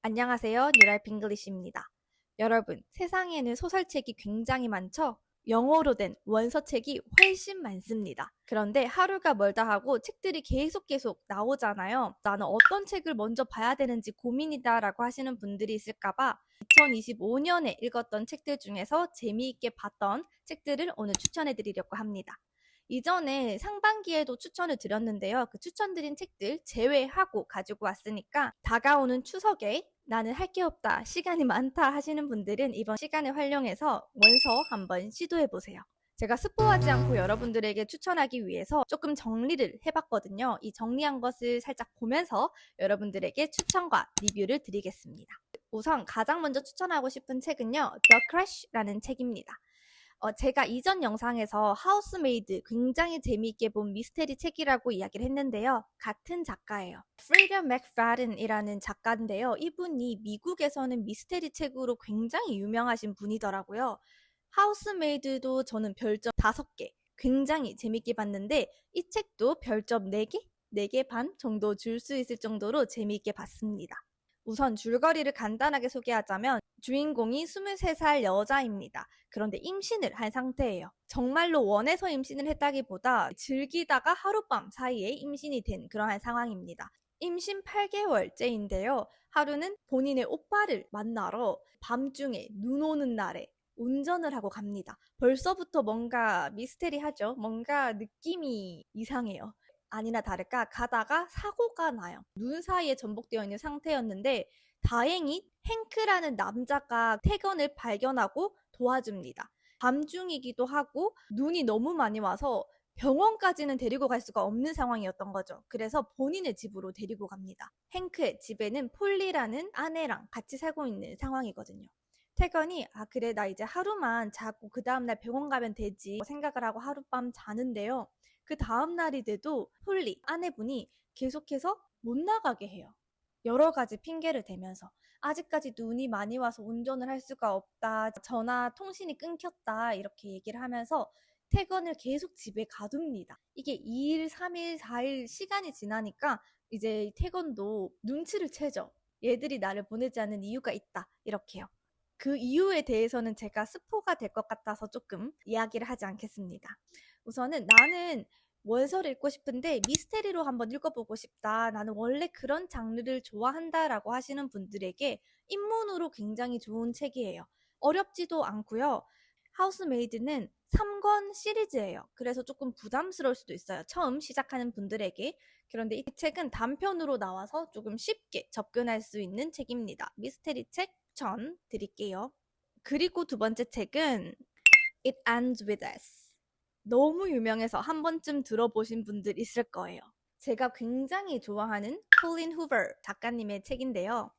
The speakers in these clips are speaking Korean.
안녕하세요. 뉴라이프 잉글리시입니다. 여러분, 세상에는 소설책이 굉장히 많죠? 영어로 된 원서책이 훨씬 많습니다. 그런데 하루가 멀다 하고 책들이 계속 나오잖아요. 나는 어떤 책을 먼저 봐야 되는지 고민이다 라고 하시는 분들이 있을까봐 2025년에 읽었던 책들 중에서 재미있게 봤던 책들을 오늘 추천해 드리려고 합니다. 이전에 상반기에도 추천을 드렸는데요. 그 추천드린 책들 제외하고 가지고 왔으니까 다가오는 추석에 나는 할 게 없다, 시간이 많다 하시는 분들은 이번 시간을 활용해서 원서 한번 시도해보세요. 제가 스포하지 않고 여러분들에게 추천하기 위해서 조금 정리를 해봤거든요. 이 정리한 것을 살짝 보면서 여러분들에게 추천과 리뷰를 드리겠습니다. 우선 가장 먼저 추천하고 싶은 책은요, The Crash라는 책입니다. 제가 이전 영상에서 하우스메이드 굉장히 재미있게 본 미스테리 책이라고 이야기를 했는데요. 같은 작가예요. 프리다 맥파든이라는 작가인데요. 이분이 미국에서는 미스테리 책으로 굉장히 유명하신 분이더라고요. 하우스메이드도 저는 별점 5개 굉장히 재밌게 봤는데 이 책도 별점 4개? 4개 반 정도 줄 수 있을 정도로 재미있게 봤습니다. 우선 줄거리를 간단하게 소개하자면 주인공이 23살 여자입니다. 그런데 임신을 한 상태예요. 정말로 원해서 임신을 했다기보다 즐기다가 하룻밤 사이에 임신이 된 그러한 상황입니다. 임신 8개월째인데요. 하루는 본인의 오빠를 만나러 밤중에 눈 오는 날에 운전을 하고 갑니다. 벌써부터 뭔가 미스테리하죠? 뭔가 느낌이 이상해요. 아니나 다를까 가다가 사고가 나요. 눈 사이에 전복되어 있는 상태였는데 다행히 행크라는 남자가 태건을 발견하고 도와줍니다. 밤중이기도 하고 눈이 너무 많이 와서 병원까지는 데리고 갈 수가 없는 상황이었던 거죠. 그래서 본인의 집으로 데리고 갑니다. 행크의 집에는 폴리라는 아내랑 같이 살고 있는 상황이거든요. 태건이 그래 나 이제 하루만 자고 그 다음날 병원 가면 되지 생각을 하고 하룻밤 자는데요. 그 다음날이 돼도 폴리 아내분이 계속해서 못 나가게 해요. 여러 가지 핑계를 대면서 아직까지 눈이 많이 와서 운전을 할 수가 없다, 전화 통신이 끊겼다 이렇게 얘기를 하면서 퇴근을 계속 집에 가둡니다. 이게 2일, 3일, 4일 시간이 지나니까 이제 퇴근도 눈치를 채죠. 얘들이 나를 보내지 않는 이유가 있다 이렇게요. 그 이유에 대해서는 제가 스포가 될 것 같아서 조금 이야기를 하지 않겠습니다. 우선은 나는 원서를 읽고 싶은데 미스테리로 한번 읽어보고 싶다. 나는 원래 그런 장르를 좋아한다라고 하시는 분들에게 입문으로 굉장히 좋은 책이에요. 어렵지도 않고요. 하우스메이드는 3권 시리즈예요. 그래서 조금 부담스러울 수도 있어요. 처음 시작하는 분들에게. 그런데 이 책은 단편으로 나와서 조금 쉽게 접근할 수 있는 책입니다. 미스테리 책 추천 드릴게요. 그리고 두 번째 책은 It Ends With Us. 너무 유명해서 한 번쯤 들어보신 분들 있을 거예요. 제가 굉장히 좋아하는 콜린 후버 작가님의 책인데요.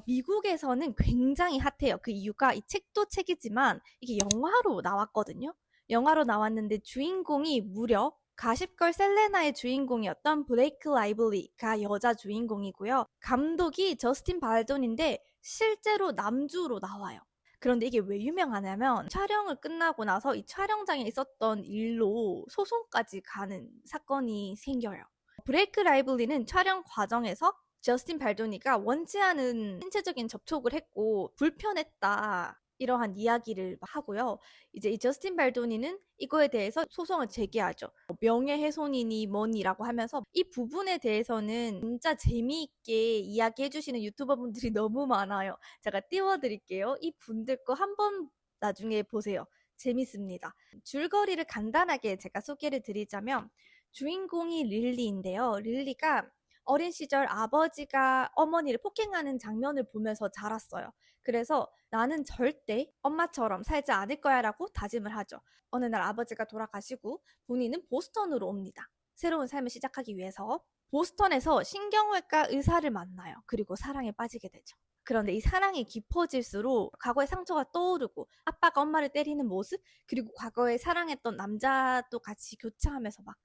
미국에서는 굉장히 핫해요. 그 이유가 이 책도 책이지만 이게 영화로 나왔거든요. 영화로 나왔는데 주인공이 무려 가십걸 셀레나의 주인공이었던 블레이크 라이블리가 여자 주인공이고요. 감독이 저스틴 발돈인데 실제로 남주로 나와요. 그런데 이게 왜 유명하냐면 촬영을 끝나고 나서 이 촬영장에 있었던 일로 소송까지 가는 사건이 생겨요. 브레이크 라이블리는 촬영 과정에서 저스틴 발도니가 원치 않은 신체적인 접촉을 했고 불편했다 이러한 이야기를 하고요. 이제 이 저스틴 발도니는 이거에 대해서 소송을 제기하죠. 명예훼손이니 뭐니라고 하면서 이 부분에 대해서는 진짜 재미있게 이야기해 주시는 유튜버 분들이 너무 많아요. 제가 띄워드릴게요. 이 분들 거 한번 나중에 보세요. 재밌습니다. 줄거리를 간단하게 제가 소개를 드리자면 주인공이 릴리인데요. 릴리가 어린 시절 아버지가 어머니를 폭행하는 장면을 보면서 자랐어요. 그래서 나는 절대 엄마처럼 살지 않을 거야 라고 다짐을 하죠. 어느 날 아버지가 돌아가시고 본인은 보스턴으로 옵니다. 새로운 삶을 시작하기 위해서 보스턴에서 신경외과 의사를 만나요. 그리고 사랑에 빠지게 되죠. 그런데 이 사랑이 깊어질수록 과거의 상처가 떠오르고 아빠가 엄마를 때리는 모습, 그리고 과거에 사랑했던 남자도 같이 교차하면서 막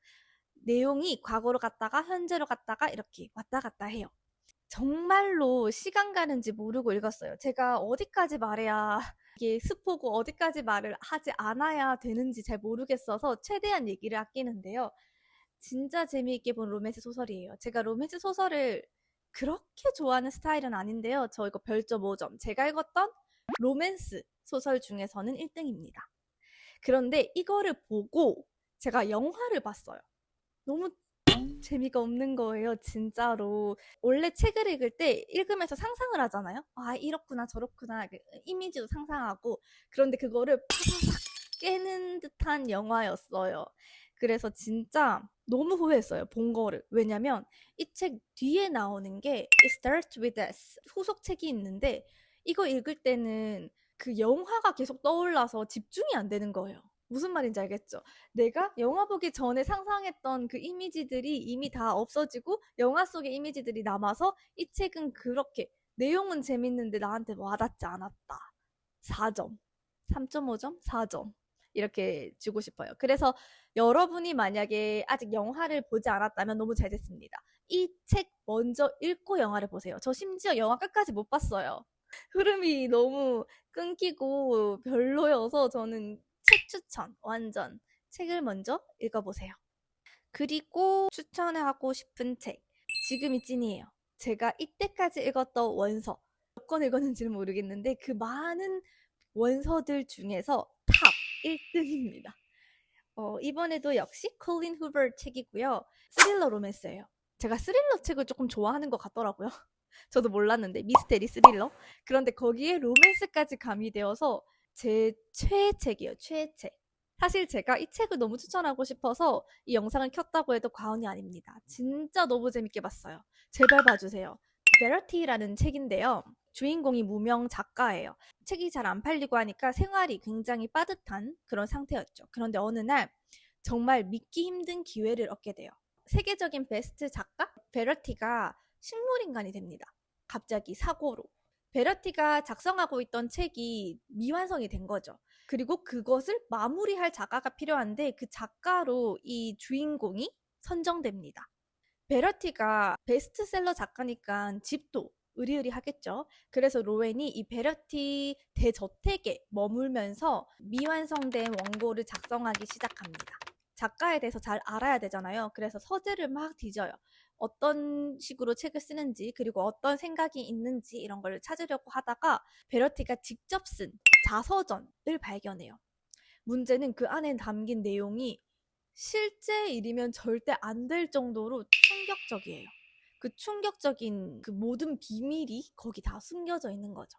내용이 과거로 갔다가 현재로 갔다가 이렇게 왔다 갔다 해요. 정말로 시간 가는지 모르고 읽었어요. 제가 어디까지 말해야 이게 스포고 어디까지 말을 하지 않아야 되는지 잘 모르겠어서 최대한 얘기를 아끼는데요. 진짜 재미있게 본 로맨스 소설이에요. 제가 로맨스 소설을 그렇게 좋아하는 스타일은 아닌데요. 저 이거 별점 5점. 제가 읽었던 로맨스 소설 중에서는 1등입니다. 그런데 이거를 보고 제가 영화를 봤어요. 너무 재미가 없는 거예요, 진짜로. 원래 책을 읽을 때 읽으면서 상상을 하잖아요. 아, 이렇구나, 저렇구나. 이미지도 상상하고. 그런데 그거를 파사삭 깨는 듯한 영화였어요. 그래서 진짜 너무 후회했어요, 본 거를. 왜냐면 이 책 뒤에 나오는 게 It Starts With Us 후속책이 있는데 이거 읽을 때는 그 영화가 계속 떠올라서 집중이 안 되는 거예요. 무슨 말인지 알겠죠? 내가 영화 보기 전에 상상했던 그 이미지들이 이미 다 없어지고 영화 속의 이미지들이 남아서 이 책은 그렇게 내용은 재밌는데 나한테 와닿지 않았다. 4점. 3.5점? 4점. 이렇게 주고 싶어요. 그래서 여러분이 만약에 아직 영화를 보지 않았다면 너무 잘 됐습니다. 이 책 먼저 읽고 영화를 보세요. 저 심지어 영화 끝까지 못 봤어요. 흐름이 너무 끊기고 별로여서 저는 책 추천, 완전. 책을 먼저 읽어보세요. 그리고 추천하고 싶은 책. 지금이 찐이에요. 제가 이때까지 읽었던 원서. 몇 권 읽었는지는 모르겠는데 그 많은 원서들 중에서 탑 1등입니다. 이번에도 역시 콜린 후버 책이고요. 스릴러 로맨스예요. 제가 스릴러 책을 조금 좋아하는 것 같더라고요. 저도 몰랐는데 미스테리 스릴러. 그런데 거기에 로맨스까지 가미되어서 제 최애책이에요. 최애책. 사실 제가 이 책을 너무 추천하고 싶어서 이 영상을 켰다고 해도 과언이 아닙니다. 진짜 너무 재밌게 봤어요. 제발 봐주세요. 베러티라는 책인데요. 주인공이 무명 작가예요. 책이 잘 안 팔리고 하니까 생활이 굉장히 빠듯한 그런 상태였죠. 그런데 어느 날 정말 믿기 힘든 기회를 얻게 돼요. 세계적인 베스트 작가 베러티가 식물인간이 됩니다. 갑자기 사고로. 베러티가 작성하고 있던 책이 미완성이 된 거죠. 그리고 그것을 마무리할 작가가 필요한데 그 작가로 이 주인공이 선정됩니다. 베러티가 베스트셀러 작가니까 집도 으리으리하겠죠. 그래서 로웬이 이 베러티 대저택에 머물면서 미완성된 원고를 작성하기 시작합니다. 작가에 대해서 잘 알아야 되잖아요. 그래서 서재를 막 뒤져요. 어떤 식으로 책을 쓰는지 그리고 어떤 생각이 있는지 이런 걸 찾으려고 하다가 베러티가 직접 쓴 자서전을 발견해요. 문제는 그 안에 담긴 내용이 실제 일이면 절대 안 될 정도로 충격적이에요. 그 충격적인 그 모든 비밀이 거기 다 숨겨져 있는 거죠.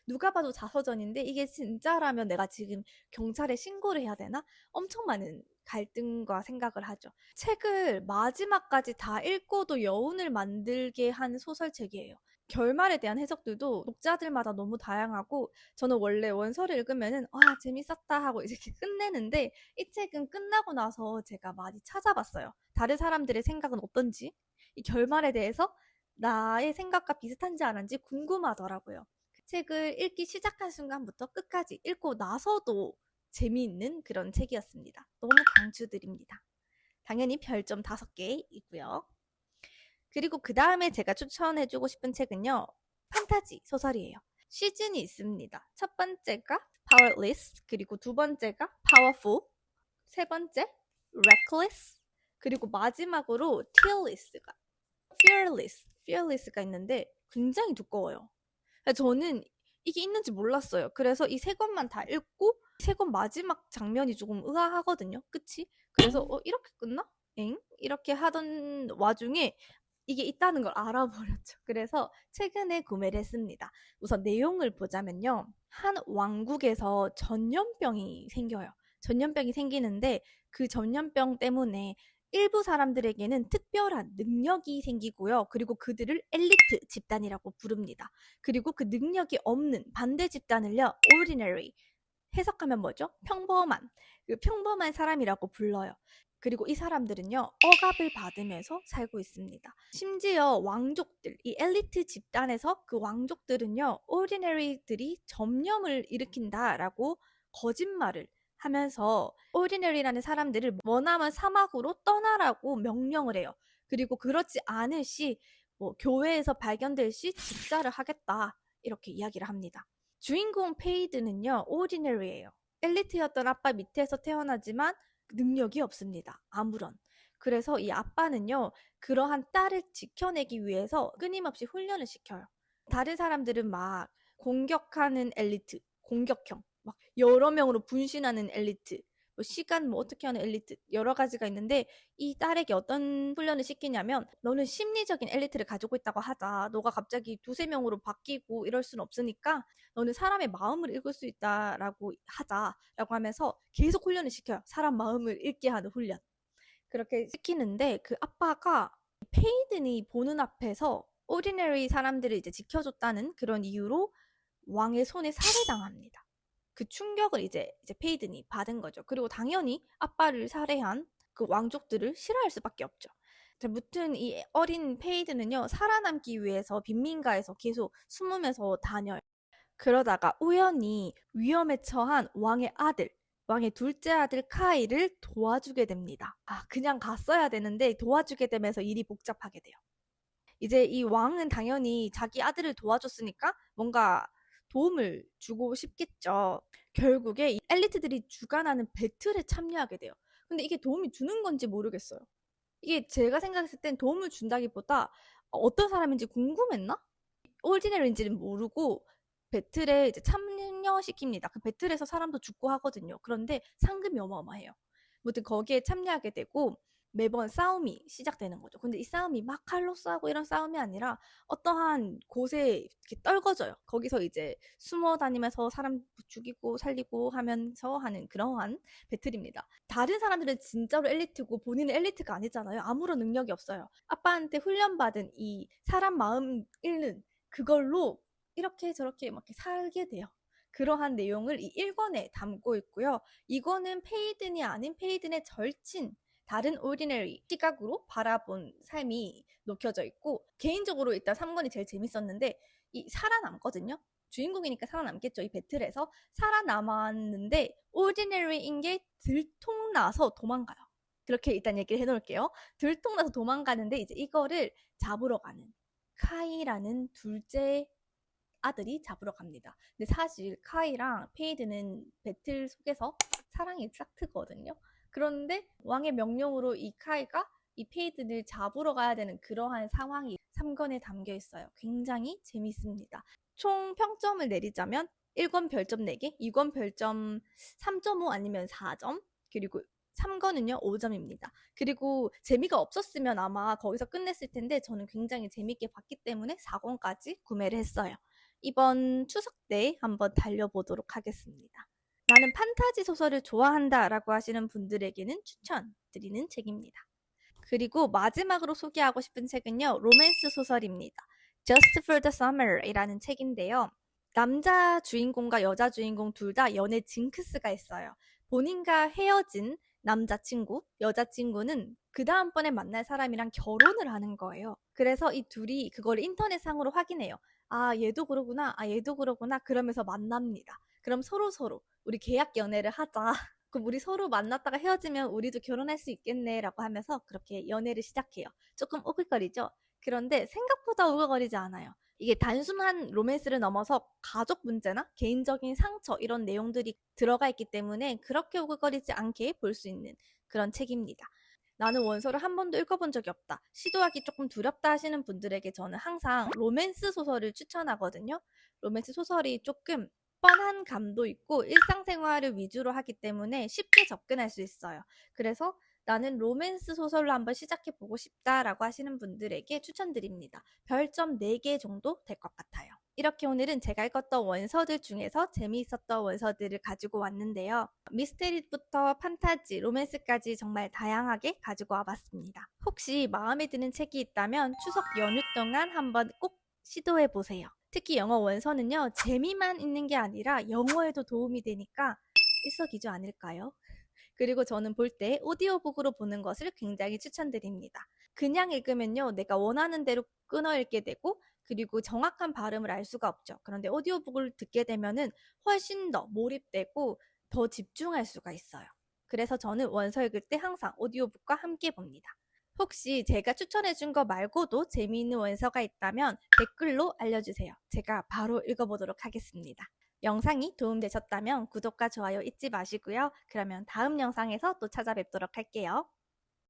누가 봐도 자서전인데 이게 진짜라면 내가 지금 경찰에 신고를 해야 되나? 엄청 많은 갈등과 생각을 하죠. 책을 마지막까지 다 읽고도 여운을 만들게 한 소설책이에요. 결말에 대한 해석들도 독자들마다 너무 다양하고 저는 원래 원서를 읽으면은 재밌었다 하고 이렇게 끝내는데 이 책은 끝나고 나서 제가 많이 찾아봤어요. 다른 사람들의 생각은 어떤지 이 결말에 대해서 나의 생각과 비슷한지 안 한지 궁금하더라고요. 그 책을 읽기 시작한 순간부터 끝까지 읽고 나서도 재미있는 그런 책이었습니다. 너무 강추드립니다. 당연히 별점 5개이고요. 그리고 그 다음에 제가 추천해주고 싶은 책은요. 판타지 소설이에요. 시즌이 있습니다. 첫 번째가 Powerless, 그리고 두 번째가 Powerful, 세 번째 Reckless, 그리고 마지막으로 Fearless가 있는데 굉장히 두꺼워요. 저는 이게 있는지 몰랐어요. 그래서 이 세 권만 다 읽고 세 권 마지막 장면이 조금 의아하거든요. 끝이. 그래서 이렇게 끝나? 엥? 이렇게 하던 와중에 이게 있다는 걸 알아버렸죠. 그래서 최근에 구매를 했습니다. 우선 내용을 보자면요. 한 왕국에서 전염병이 생겨요. 전염병이 생기는데 그 전염병 때문에 일부 사람들에게는 특별한 능력이 생기고요. 그리고 그들을 엘리트 집단이라고 부릅니다. 그리고 그 능력이 없는 반대 집단을요. ordinary. 해석하면 뭐죠? 평범한. 그 평범한 사람이라고 불러요. 그리고 이 사람들은요. 억압을 받으면서 살고 있습니다. 심지어 왕족들, 이 엘리트 집단에서 그 왕족들은요. ordinary들이 전염을 일으킨다라고 거짓말을 하면서 ordinary라는 사람들을 머나먼 사막으로 떠나라고 명령을 해요. 그리고 그렇지 않을 시 교회에서 발견될 시 직사를 하겠다 이렇게 이야기를 합니다. 주인공 페이드는요. ordinary예요. 엘리트였던 아빠 밑에서 태어나지만 능력이 없습니다. 아무런. 그래서 이 아빠는요, 그러한 딸을 지켜내기 위해서 끊임없이 훈련을 시켜요. 다른 사람들은 막 공격하는 엘리트, 공격형, 막 여러 명으로 분신하는 엘리트, 뭐 시간 뭐 어떻게 하는 엘리트, 여러 가지가 있는데 이 딸에게 어떤 훈련을 시키냐면, 너는 심리적인 엘리트를 가지고 있다고 하자. 너가 갑자기 두세 명으로 바뀌고 이럴 순 없으니까 너는 사람의 마음을 읽을 수 있다라고 하자라고 하면서 계속 훈련을 시켜요. 사람 마음을 읽게 하는 훈련. 그렇게 시키는데 그 아빠가 페이든이 보는 앞에서 오디너리 사람들을 이제 지켜줬다는 그런 이유로 왕의 손에 살해당합니다. 그 충격을 이제 페이든이 받은 거죠. 그리고 당연히 아빠를 살해한 그 왕족들을 싫어할 수밖에 없죠. 무튼 이 어린 페이든은요, 살아남기 위해서 빈민가에서 계속 숨으면서 다녀요. 그러다가 우연히 위험에 처한 왕의 아들, 왕의 둘째 아들 카이를 도와주게 됩니다. 그냥 갔어야 되는데 도와주게 되면서 일이 복잡하게 돼요. 이제 이 왕은 당연히 자기 아들을 도와줬으니까 뭔가 도움을 주고 싶겠죠. 결국에 이 엘리트들이 주관하는 배틀에 참여하게 돼요. 근데 이게 도움이 주는 건지 모르겠어요. 이게 제가 생각했을 땐 도움을 준다기보다 어떤 사람인지 궁금했나? 오리지널인지는 모르고 배틀에 이제 참여시킵니다. 그 배틀에서 사람도 죽고 하거든요. 그런데 상금이 어마어마해요. 무튼 거기에 참여하게 되고 매번 싸움이 시작되는 거죠. 근데 이 싸움이 막 칼로 싸우고 이런 싸움이 아니라 어떠한 곳에 이렇게 떨궈져요. 거기서 이제 숨어 다니면서 사람 죽이고 살리고 하면서 하는 그러한 배틀입니다. 다른 사람들은 진짜로 엘리트고 본인은 엘리트가 아니잖아요. 아무런 능력이 없어요. 아빠한테 훈련받은 이 사람 마음 읽는 그걸로 이렇게 저렇게 막 살게 돼요. 그러한 내용을 이 1권에 담고 있고요. 이거는 페이든이 아닌 페이든의 절친, 다른 오디너리 시각으로 바라본 삶이 녹혀져 있고, 개인적으로 일단 3권이 제일 재밌었는데 이 살아남거든요. 주인공이니까 살아남겠죠. 이 배틀에서 살아남았는데 오디너리인 게 들통나서 도망가요. 그렇게 일단 얘기를 해놓을게요. 들통나서 도망가는데 이제 이거를 잡으러 가는 카이라는 둘째 아들이 잡으러 갑니다. 근데 사실 카이랑 페이드는 배틀 속에서 사랑이 싹 트거든요. 그런데 왕의 명령으로 이 카이가 이 페이드를 잡으러 가야 되는 그러한 상황이 3권에 담겨 있어요. 굉장히 재밌습니다. 총 평점을 내리자면 1권 별점 4개, 2권 별점 3.5 아니면 4점, 그리고 3권은요 5점입니다. 그리고 재미가 없었으면 아마 거기서 끝냈을 텐데 저는 굉장히 재밌게 봤기 때문에 4권까지 구매를 했어요. 이번 추석 때 한번 달려보도록 하겠습니다. 나는 판타지 소설을 좋아한다 라고 하시는 분들에게는 추천드리는 책입니다. 그리고 마지막으로 소개하고 싶은 책은요, 로맨스 소설입니다. Just for the Summer 이라는 책인데요. 남자 주인공과 여자 주인공 둘 다 연애 징크스가 있어요. 본인과 헤어진 남자친구, 여자친구는 그 다음번에 만날 사람이랑 결혼을 하는 거예요. 그래서 이 둘이 그걸 인터넷상으로 확인해요. 얘도 그러구나, 얘도 그러구나, 그러면서 만납니다. 그럼 서로 우리 계약 연애를 하자. 그럼 우리 서로 만났다가 헤어지면 우리도 결혼할 수 있겠네 라고 하면서 그렇게 연애를 시작해요. 조금 오글거리죠? 그런데 생각보다 오글거리지 않아요. 이게 단순한 로맨스를 넘어서 가족 문제나 개인적인 상처 이런 내용들이 들어가 있기 때문에 그렇게 오글거리지 않게 볼 수 있는 그런 책입니다. 나는 원서를 한 번도 읽어본 적이 없다, 시도하기 조금 두렵다 하시는 분들에게 저는 항상 로맨스 소설을 추천하거든요. 로맨스 소설이 조금 뻔한 감도 있고 일상생활을 위주로 하기 때문에 쉽게 접근할 수 있어요. 그래서 나는 로맨스 소설로 한번 시작해보고 싶다라고 하시는 분들에게 추천드립니다. 별점 4개 정도 될 것 같아요. 이렇게 오늘은 제가 읽었던 원서들 중에서 재미있었던 원서들을 가지고 왔는데요. 미스테리부터 판타지, 로맨스까지 정말 다양하게 가지고 와봤습니다. 혹시 마음에 드는 책이 있다면 추석 연휴 동안 한번 꼭 시도해보세요. 특히 영어 원서는요, 재미만 있는 게 아니라 영어에도 도움이 되니까 일석이조 아닐까요? 그리고 저는 볼 때 오디오북으로 보는 것을 굉장히 추천드립니다. 그냥 읽으면요, 내가 원하는 대로 끊어 읽게 되고, 그리고 정확한 발음을 알 수가 없죠. 그런데 오디오북을 듣게 되면은 훨씬 더 몰입되고 더 집중할 수가 있어요. 그래서 저는 원서 읽을 때 항상 오디오북과 함께 봅니다. 혹시 제가 추천해준 거 말고도 재미있는 원서가 있다면 댓글로 알려주세요. 제가 바로 읽어보도록 하겠습니다. 영상이 도움되셨다면 구독과 좋아요 잊지 마시고요. 그러면 다음 영상에서 또 찾아뵙도록 할게요.